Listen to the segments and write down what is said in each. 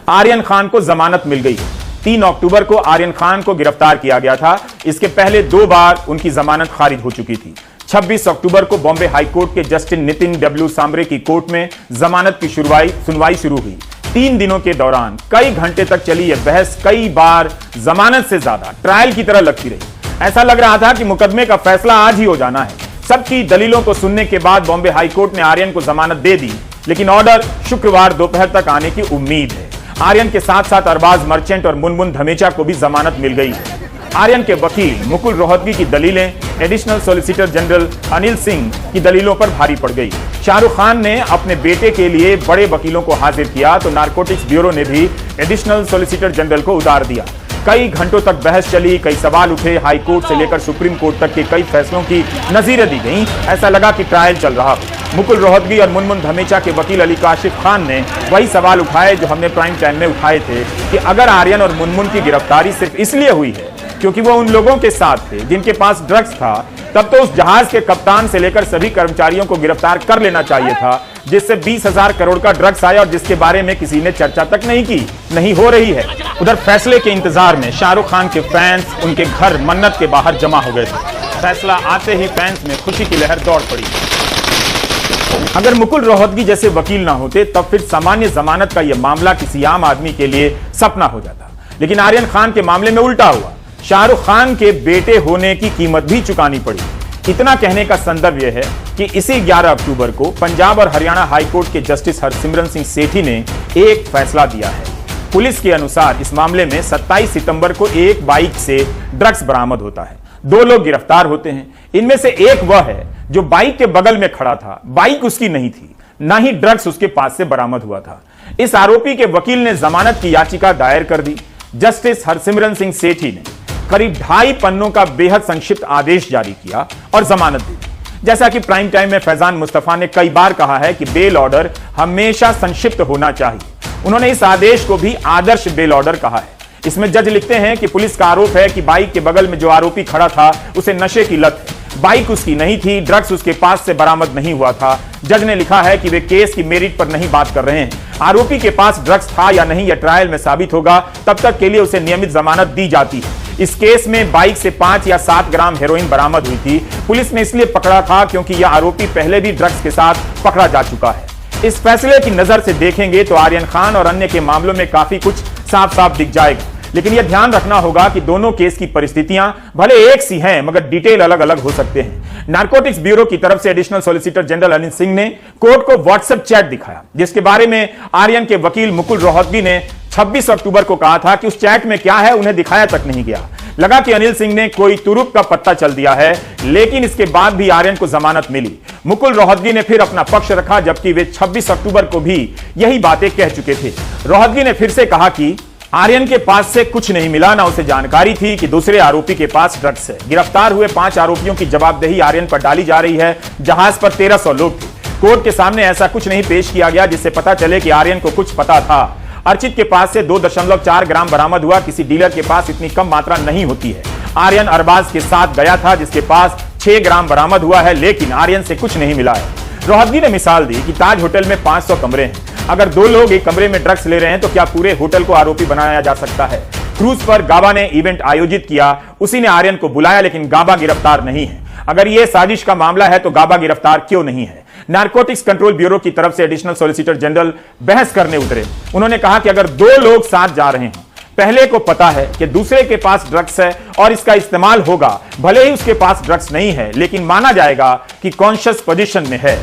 आर्यन खान को जमानत मिल गई। 3 अक्टूबर को आर्यन खान को गिरफ्तार किया गया था। इसके पहले 2 बार उनकी जमानत खारिज हो चुकी थी। 26 अक्टूबर को बॉम्बे हाईकोर्ट के जस्टिस नितिन डब्ल्यू सांबरे की कोर्ट में जमानत की सुनवाई शुरू हुई। 3 दिनों के दौरान कई घंटे तक चली यह बहस कई बार जमानत से ज्यादा ट्रायल की तरह लगती रही। ऐसा लग रहा था कि मुकदमे का फैसला आज ही हो जाना है। सबकी दलीलों को सुनने के बाद बॉम्बे हाईकोर्ट ने आर्यन को जमानत दे दी, लेकिन ऑर्डर शुक्रवार दोपहर तक आने की उम्मीद है। आर्यन के साथ साथ अरबाज मर्चेंट और मुनमुन धमेचा को भी जमानत मिल गई है। आर्यन के वकील मुकुल रोहतगी की दलीलें additional solicitor general Anil Singh की दलीलों पर भारी पड़ गई। शाहरुख खान ने अपने बेटे के लिए बड़े वकीलों को हाजिर किया तो नारकोटिक्स ब्यूरो ने भी एडिशनल सॉलिसिटर जनरल को उतार दिया। कई घंटों तक बहस चली, कई सवाल उठे। हाई कोर्ट से लेकर सुप्रीम कोर्ट तक के कई फैसलों की नजीरें दी गईं। ऐसा लगा कि ट्रायल चल रहा हो। मुकुल रोहतगी और मुनमुन धमेचा के वकील अली काशिफ खान ने वही सवाल उठाए जो हमने प्राइम टाइम में उठाए थे कि अगर आर्यन और मुनमुन की गिरफ्तारी सिर्फ इसलिए हुई है क्योंकि वो उन लोगों के साथ थे जिनके पास ड्रग्स था, तब तो उस जहाज के कप्तान से लेकर सभी कर्मचारियों को गिरफ्तार कर लेना चाहिए था जिससे 20,000 करोड़ का ड्रग्स आया और जिसके बारे में किसी ने चर्चा तक नहीं हो रही है। उधर फैसले के इंतजार में शाहरुख खान के फैंस उनके घर मन्नत के बाहर जमा हो गए थे। फैसला आते ही फैंस में खुशी की लहर दौड़ पड़ी। अगर मुकुल रोहतगी जैसे वकील ना होते तब फिर सामान्य जमानत का यह मामला किसी आम आदमी के लिए सपना हो जाता, लेकिन आर्यन खान के मामले में उल्टा हुआ। शाहरुख खान के बेटे होने की कीमत भी चुकानी पड़ी। इतना कहने का संदर्भ यह है कि इसी 11 अक्टूबर को पंजाब और हरियाणा हाईकोर्ट के जस्टिस हरसिमरन सिंह सेठी ने एक फैसला दिया है। पुलिस के अनुसार इस मामले में 27 सितंबर को एक बाइक से ड्रग्स बरामद होता है। 2 लोग गिरफ्तार होते हैं। इनमें से एक वह है जो बाइक के बगल में खड़ा था। बाइक उसकी नहीं थी, ना ही ड्रग्स उसके पास से बरामद हुआ था। इस आरोपी के वकील ने जमानत की याचिका दायर कर दी। जस्टिस हरसिमरन सिंह सेठी ने करीब 2.5 पन्नों का बेहद संक्षिप्त आदेश जारी किया और जमानत दी। जैसा कि प्राइम टाइम में फैजान मुस्तफा ने कई बार कहा है कि बेल ऑर्डर हमेशा संक्षिप्त होना चाहिए। उन्होंने इस आदेश को भी आदर्श बेल ऑर्डर कहा है। इसमें जज लिखते हैं कि पुलिस का आरोप है कि बाइक के बगल में जो आरोपी खड़ा था उसे नशे की लत है। बाइक उसकी नहीं थी, ड्रग्स उसके पास से बरामद नहीं हुआ था। जज ने लिखा है कि वे केस की मेरिट पर नहीं बात कर रहे हैं। आरोपी के पास ड्रग्स था या नहीं यह ट्रायल में साबित होगा, तब तक के लिए उसे नियमित जमानत दी जाती है। इस केस में बाइक से 5 या 7 ग्राम हेरोइन बरामद हुई थी। पुलिस ने इसलिए पकड़ा था क्योंकि यह आरोपी पहले भी ड्रग्स के साथ पकड़ा जा चुका है। इस फैसले की नजर से देखेंगे तो आर्यन खान और अन्य के मामलों में काफी कुछ साफ साफ दिख जाएगा, लेकिन यह ध्यान रखना होगा कि दोनों केस की परिस्थितियां भले एक सी हैं मगर डिटेल अलग अलग हो सकते हैं। नारकोटिक्स ब्यूरो की तरफ से additional solicitor general Anil Singh ने कोर्ट को व्हाट्सएप चैट दिखाया जिसके बारे में आर्यन के वकील मुकुल रोहतगी ने 26 अक्टूबर को कहा था कि उस चैट में क्या है उन्हें दिखाया तक नहीं गया। लगा कि अनिल सिंह ने कोई तुरुप का पत्ता चल दिया है, लेकिन इसके बाद भी आर्यन को जमानत मिली। मुकुल रोहतगी ने फिर अपना पक्ष रखा जबकि वे 26 अक्टूबर को भी यही बातें कह चुके थे। रोहतगी ने फिर से कहा कि आर्यन के पास से कुछ नहीं मिला, ना उसे जानकारी थी कि दूसरे आरोपी के पास ड्रग्स है। गिरफ्तार हुए 5 आरोपियों की जवाबदेही आर्यन पर डाली जा रही है। जहाज पर 1300 लोग थे। कोर्ट के सामने ऐसा कुछ नहीं पेश किया गया जिससे पता चले कि आर्यन को कुछ पता था। अर्चित के पास से 2.4 ग्राम बरामद हुआ। किसी डीलर के पास इतनी कम मात्रा नहीं होती है। आर्यन अरबाज के साथ गया था जिसके पास 6 ग्राम बरामद हुआ है, लेकिन आर्यन से कुछ नहीं मिला है। रोहतगी ने मिसाल दी कि ताज होटल में 500 कमरे हैं। अगर 2 लोग एक कमरे में ड्रग्स ले रहे हैं तो क्या पूरे होटल को आरोपी बनाया जा सकता है? क्रूज पर गाबा ने इवेंट आयोजित किया, उसी ने आर्यन को बुलाया, लेकिन गाबा गिरफ्तार नहीं है। अगर यह साजिश का मामला है तो गाबा गिरफ्तार क्यों नहीं है? नारकोटिक्स कंट्रोल ब्यूरो की तरफ से एडिशनल सॉलिसिटर जनरल बहस करने उतरे। उन्होंने कहा कि अगर 2 लोग साथ जा रहे हैं, पहले को पता है कि दूसरे के पास ड्रग्स है और इसका इस्तेमाल होगा, भले ही उसके पास ड्रग्स नहीं है, लेकिन माना जाएगा कि कॉन्शियस पोजीशन में है।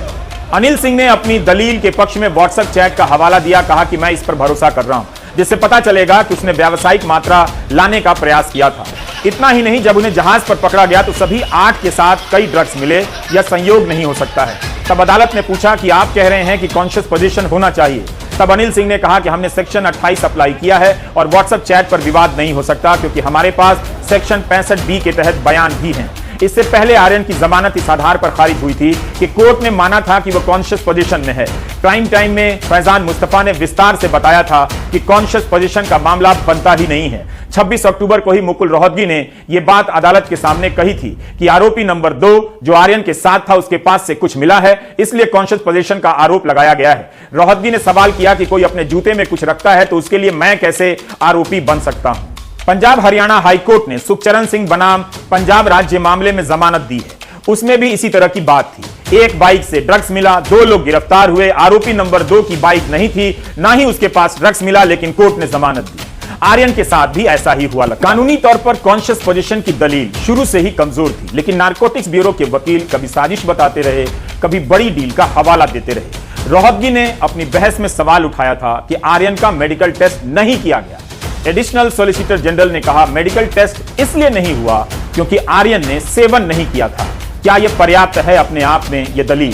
अनिल सिंह ने अपनी दलील के पक्ष में व्हाट्सएप चैट का हवाला दिया। कहा कि मैं इस पर भरोसा कर रहा हूं, जिससे पता चलेगा कि उसने व्यावसायिक मात्रा लाने का प्रयास किया था। इतना ही नहीं, जब उन्हें जहाज पर पकड़ा गया तो सभी 8 के साथ कई ड्रग्स मिले। यह संयोग नहीं हो सकता है। तब अदालत ने पूछा कि आप कह रहे हैं कि कॉन्शियस पोजीशन होना चाहिए। तब अनिल सिंह ने कहा कि हमने सेक्शन 28 अप्लाई किया है और व्हाट्सएप चैट पर विवाद नहीं हो सकता क्योंकि हमारे पास सेक्शन 65B के तहत बयान भी हैं। इससे पहले आर्यन की जमानत इस आधार पर खारिज हुई थी कि कोर्ट ने माना था कि वह कॉन्शियस पोजीशन में है। प्राइम टाइम में फैजान मुस्तफा ने विस्तार से बताया था कि कॉन्शियस पोजीशन का मामला बनता ही नहीं है। 26 अक्टूबर को ही मुकुल रोहतगी ने यह बात अदालत के सामने कही थी कि आरोपी नंबर 2 जो आर्यन के साथ था उसके पास से कुछ मिला है, इसलिए कॉन्शियस पोजीशन का आरोप लगाया गया है। रोहतगी ने सवाल किया कि कोई अपने जूते में कुछ रखता है तो उसके लिए मैं कैसे आरोपी बन सकता हूं। पंजाब हरियाणा हाईकोर्ट ने सुखचरण सिंह बनाम पंजाब राज्य मामले में जमानत दी है। उसमें भी इसी तरह की बात थी। एक बाइक से ड्रग्स मिला, 2 लोग गिरफ्तार हुए। आरोपी नंबर 2 की बाइक नहीं थी, ना ही उसके पास ड्रग्स मिला, लेकिन कोर्ट ने जमानत दी। आर्यन के साथ भी ऐसा ही हुआ। कानूनी तौर पर कॉन्शियस पोजीशन की दलील शुरू से ही कमजोर थी, लेकिन नारकोटिक्स ब्यूरो के वकील कभी साजिश बताते रहे, कभी बड़ी डील का हवाला देते रहे। रोहतगी ने अपनी बहस में सवाल उठाया था कि आर्यन का मेडिकल टेस्ट नहीं किया गया। एडिशनल सॉलिसिटर जनरल ने कहा मेडिकल टेस्ट इसलिए नहीं हुआ क्योंकि आर्यन ने सेवन नहीं किया था। क्या यह पर्याप्त है अपने आप में यह दलील?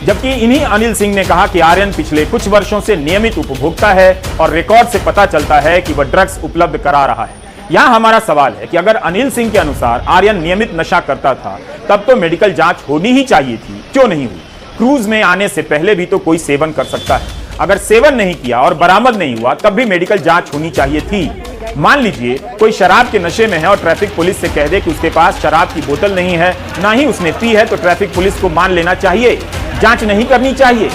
जबकि इन्हीं अनिल सिंह ने कहा कि आर्यन पिछले कुछ वर्षों से नियमित उपभोक्ता है और रिकॉर्ड से पता चलता है कि वह ड्रग्स उपलब्ध करा रहा है। यहां हमारा सवाल है कि अगर अनिल सिंह के अनुसार आर्यन नियमित नशा करता था तब तो मेडिकल जांच होनी ही चाहिए थी, क्यों नहीं हुई? क्रूज में आने से पहले भी तो कोई सेवन कर सकता है। अगर सेवन नहीं किया और बरामद नहीं हुआ तब भी मेडिकल जांच होनी चाहिए थी। मान लीजिए कोई शराब के नशे में है और ट्रैफिक पुलिस से कह दे कि उसके पास शराब की बोतल नहीं है, ना ही उसने पी है, तो ट्रैफिक पुलिस को मान लेना चाहिए, जांच नहीं करनी चाहिए।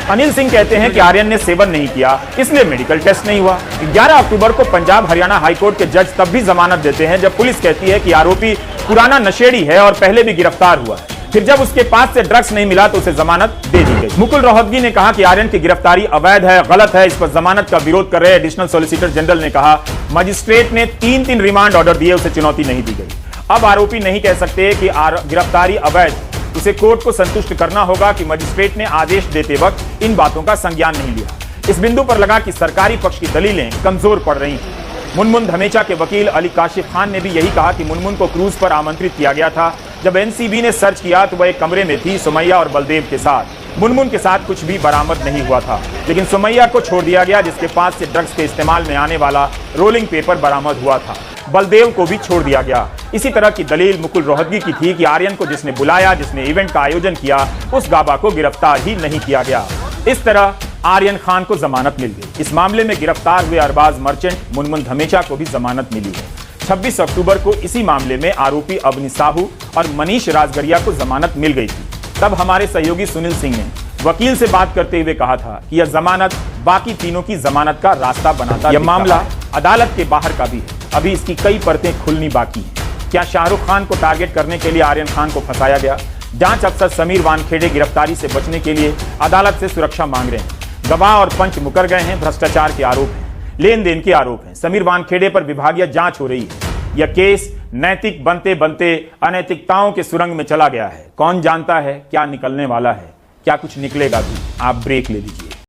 अनिल सिंह कहते हैं कि आर्यन ने सेवन नहीं किया इसलिए मेडिकल टेस्ट नहीं हुआ। 11 अक्टूबर को पंजाब हरियाणा हाईकोर्ट के जज तब भी जमानत देते हैं जब पुलिस कहती है कि आरोपी पुराना नशेड़ी है और पहले भी गिरफ्तार हुआ है। फिर जब उसके पास से ड्रग्स नहीं मिला तो उसे जमानत दे दी गई। मुकुल रोहतगी ने कहा कि आर्यन की गिरफ्तारी अवैध है, गलत है। इस पर जमानत का विरोध कर रहे एडिशनल सॉलिसिटर जनरल ने कहा मजिस्ट्रेट ने 3 रिमांड ऑर्डर दिए, उसे चुनौती नहीं दी गई। अब आरोपी नहीं कह सकते कि गिरफ्तारी अवैध, उसे कोर्ट को संतुष्ट करना होगा कि मजिस्ट्रेट ने आदेश देते वक्त इन बातों का संज्ञान नहीं लिया। इस बिंदु पर लगा कि सरकारी पक्ष की दलीलें कमजोर पड़ रही हैं। मुनमुन धमेचा के वकील अली काशिफ खान ने भी यही कहा कि मुनमुन को क्रूज पर आमंत्रित किया गया था। जब एनसीबी ने सर्च किया तो वह एक कमरे में थी सुमैया और बलदेव के साथ। मुनमुन के साथ कुछ भी बरामद नहीं हुआ था, लेकिन सुमैया को छोड़ दिया गया जिसके पास से ड्रग्स के इस्तेमाल में आने वाला रोलिंग पेपर बरामद हुआ था। बलदेव को भी छोड़ दिया गया। इसी तरह की दलील मुकुल रोहतगी की थी कि आर्यन को जिसने बुलाया, जिसने इवेंट का आयोजन किया, उस गाबा को गिरफ्तार ही नहीं किया गया। इस तरह आर्यन खान को जमानत मिल गई। इस मामले में गिरफ्तार हुए अरबाज मर्चेंट मुनमुन धमेचा को भी जमानत मिली है। 26 अक्टूबर को इसी मामले में आरोपी अवनी साहू और मनीष राजगरिया को जमानत मिल गई थी। तब हमारे सहयोगी सुनील सिंह ने वकील से बात करते हुए कहा था कि यह जमानत बाकी तीनों की जमानत का रास्ता बनाता। यह मामला अदालत के बाहर का भी है, अभी इसकी कई परतें खुलनी बाकी हैं। क्या शाहरुख खान को टारगेट करने के लिए आर्यन खान को फंसाया गया? जांच अफसर समीर वानखेड़े गिरफ्तारी से बचने के लिए अदालत से सुरक्षा मांग रहे हैं। गवाह और पंच मुकर गए हैं। भ्रष्टाचार के आरोप हैं, लेन देन के आरोप हैं। समीर वानखेड़े पर विभागीय जांच हो रही है। यह केस नैतिक बनते बनते अनैतिकताओं के सुरंग में चला गया है। कौन जानता है क्या निकलने वाला है, क्या कुछ निकलेगा भी। आप ब्रेक ले लीजिए।